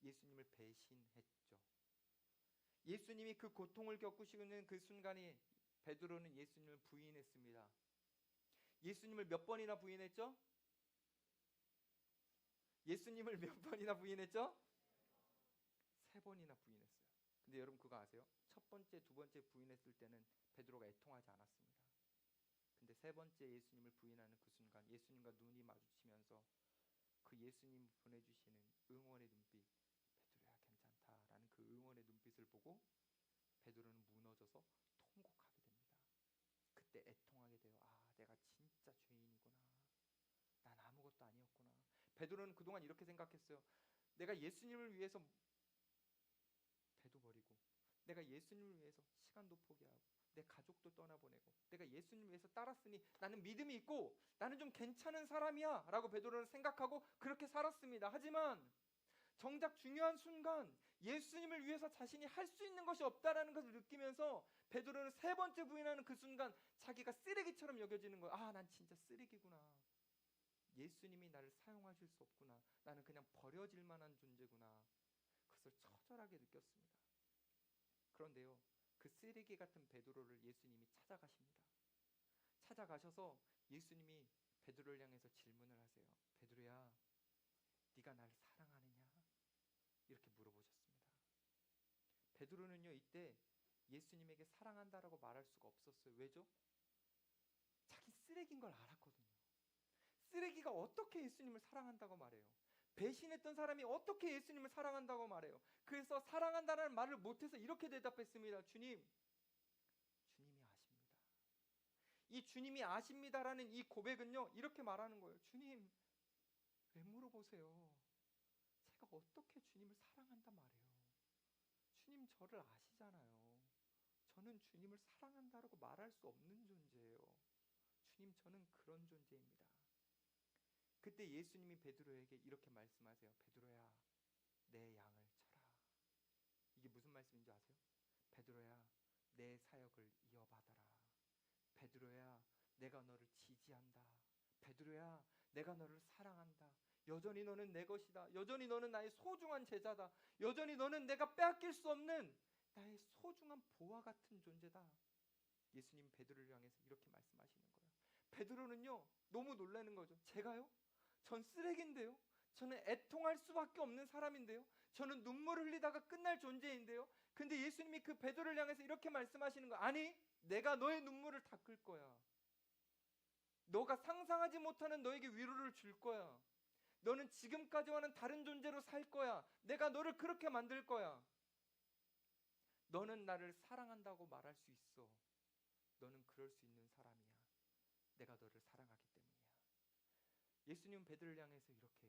예수님을 배신했죠. 예수님이 그 고통을 겪으시는 그 순간에 베드로는 예수님을 부인했습니다. 예수님을 몇 번이나 부인했죠? 예수님을 몇 번이나 부인했죠? 3번이나 부인했어요. 근데 여러분 그거 아세요? 첫 번째, 두 번째 부인했을 때는 베드로가 애통하지 않았습니다. 근데 3번째 예수님을 부인하는 그 순간 예수님과 눈이 마주치면서 그 예수님 보내주시는 응원의 눈빛, 베드로야 괜찮다라는 그 응원의 눈빛을 보고 베드로는 무너져서 통곡하게 됩니다. 그때 애통하게 돼요. 아, 내가 진짜 죄인이구나. 난 아무것도 아니었구나. 베드로는 그동안 이렇게 생각했어요. 내가 예수님을 위해서 배도 버리고 내가 예수님을 위해서 시간도 포기하고 내 가족도 떠나보내고 내가 예수님을 위해서 따랐으니 나는 믿음이 있고 나는 좀 괜찮은 사람이야 라고 베드로는 생각하고 그렇게 살았습니다. 하지만 정작 중요한 순간 예수님을 위해서 자신이 할 수 있는 것이 없다라는 것을 느끼면서 베드로는 3번째 부인하는 그 순간 자기가 쓰레기처럼 여겨지는 거예요. 아, 난 진짜 쓰레기구나. 예수님이 나를 사용하실 수 없구나. 나는 그냥 버려질 만한 존재구나. 그것을 처절하게 느꼈습니다. 그런데요, 그 쓰레기 같은 베드로를 예수님이 찾아가십니다. 찾아가셔서 예수님이 베드로를 향해서 질문을 하세요. 베드로야, 네가 날 사랑하느냐? 이렇게 물어보셨습니다. 베드로는요 이때 예수님에게 사랑한다라고 말할 수가 없었어요. 왜죠? 자기 쓰레기인 걸 알았거든요. 쓰레기가 어떻게 예수님을 사랑한다고 말해요? 배신했던 사람이 어떻게 예수님을 사랑한다고 말해요? 그래서 사랑한다는 말을 못해서 이렇게 대답했습니다. 주님이 아십니다. 이 주님이 아십니다라는 이 고백은요 이렇게 말하는 거예요. 주님, 왜 물어보세요? 제가 어떻게 주님을 사랑한다 말해요? 주님 저를 아시잖아요. 저는 주님을 사랑한다라고 말할 수 없는 존재예요. 주님, 저는 그런 존재입니다. 그때 예수님이 베드로에게 이렇게 말씀하세요. 베드로야, 내 양을 쳐라. 이게 무슨 말씀인지 아세요? 베드로야, 내 사역을 이어받아라. 베드로야, 내가 너를 지지한다. 베드로야, 내가 너를 사랑한다. 여전히 너는 내 것이다. 여전히 너는 나의 소중한 제자다. 여전히 너는 내가 빼앗길 수 없는 나의 소중한 보화 같은 존재다. 예수님 베드로를 향해서 이렇게 말씀하시는 거예요. 베드로는요 너무 놀라는 거죠. 제가요? 전 쓰레기인데요. 저는 애통할 수밖에 없는 사람인데요. 저는 눈물을 흘리다가 끝날 존재인데요. 근데 예수님이 그 베드로를 향해서 이렇게 말씀하시는 거예요. 아니, 내가 너의 눈물을 닦을 거야. 너가 상상하지 못하는 너에게 위로를 줄 거야. 너는 지금까지와는 다른 존재로 살 거야. 내가 너를 그렇게 만들 거야. 너는 나를 사랑한다고 말할 수 있어. 너는 그럴 수 있는 사람이야. 내가 너를 사랑하기 때문이야. 예수님은 베드로를 향해서 이렇게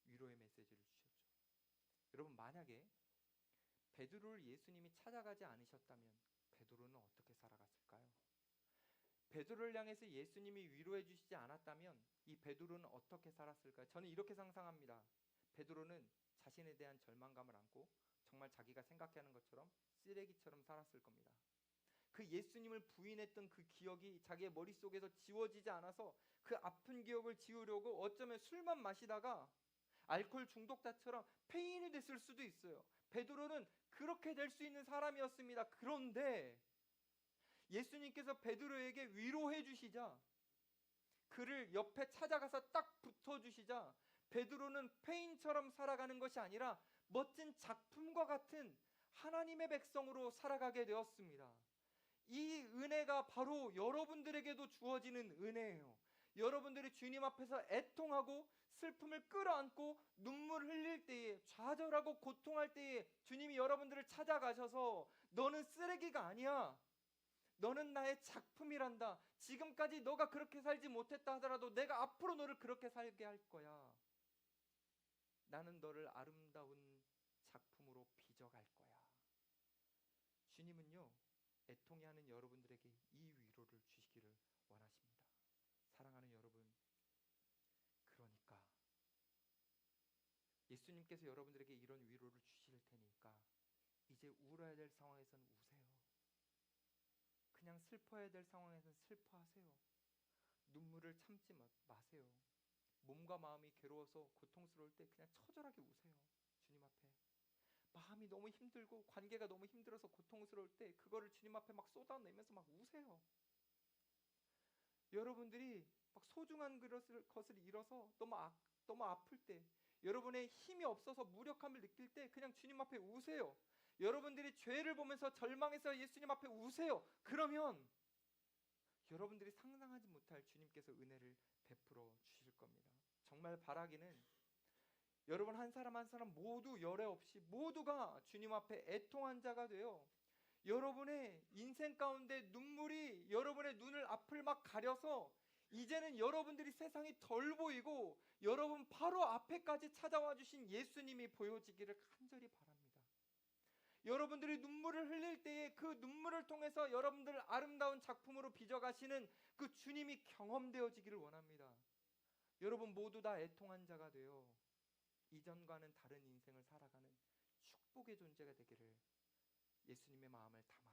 위로의 메시지를 주셨죠. 여러분, 만약에 베드로를 예수님이 찾아가지 않으셨다면 베드로는 어떻게 살아갔을까요? 베드로를 향해서 예수님이 위로해 주시지 않았다면 이 베드로는 어떻게 살았을까요? 저는 이렇게 상상합니다. 베드로는 자신에 대한 절망감을 안고 정말 자기가 생각하는 것처럼 쓰레기처럼 살았을 겁니다. 그 예수님을 부인했던 그 기억이 자기의 머릿속에서 지워지지 않아서 그 아픈 기억을 지우려고 어쩌면 술만 마시다가 알코올 중독자처럼 폐인이 됐을 수도 있어요. 베드로는 그렇게 될 수 있는 사람이었습니다. 그런데 예수님께서 베드로에게 위로해 주시자 그를 옆에 찾아가서 딱 붙어주시자 베드로는 페인처럼 살아가는 것이 아니라 멋진 작품과 같은 하나님의 백성으로 살아가게 되었습니다. 이 은혜가 바로 여러분들에게도 주어지는 은혜예요. 여러분들이 주님 앞에서 애통하고 슬픔을 끌어안고 눈물 흘릴 때에, 좌절하고 고통할 때에 주님이 여러분들을 찾아가셔서 너는 쓰레기가 아니야, 너는 나의 작품이란다, 지금까지 너가 그렇게 살지 못했다 하더라도 내가 앞으로 너를 그렇게 살게 할 거야, 나는 너를 아름다운 작품으로 빚어갈 거야. 주님은요, 애통해하는 여러분들에게 이 위로를 주시기를 원하십니다. 사랑하는 여러분, 그러니까 예수님께서 여러분들에게 이런 위로를 주실 테니까 이제 울어야 될 상황에선 우세요. 그냥 슬퍼야 될 상황에선 슬퍼하세요. 눈물을 참지 마세요. 몸과 마음이 괴로워서 고통스러울 때 그냥 처절하게 우세요. 주님 앞에. 마음이 너무 힘들고 관계가 너무 힘들어서 고통스러울 때 그거를 주님 앞에 막 쏟아내면서 막 우세요. 여러분들이 막 소중한 것을 잃어서 너무 아플 때, 여러분의 힘이 없어서 무력함을 느낄 때 그냥 주님 앞에 우세요. 여러분들이 죄를 보면서 절망해서 예수님 앞에 우세요. 그러면 여러분들이 상상하지 못할 주님께서 은혜를 베풀어 주실 겁니다. 정말 바라기는 여러분 한 사람 한 사람 모두 열애 없이 모두가 주님 앞에 애통한 자가 되어 여러분의 인생 가운데 눈물이 여러분의 눈을 앞을 막 가려서 이제는 여러분들이 세상이 덜 보이고 여러분 바로 앞에까지 찾아와 주신 예수님이 보여지기를 간절히 바랍니다. 여러분들이 눈물을 흘릴 때에 그 눈물을 통해서 여러분들을 아름다운 작품으로 빚어가시는 그 주님이 경험되어지기를 원합니다. 여러분 모두 다 애통한 자가 되어 이전과는 다른 인생을 살아가는 축복의 존재가 되기를 예수님의 마음을 담아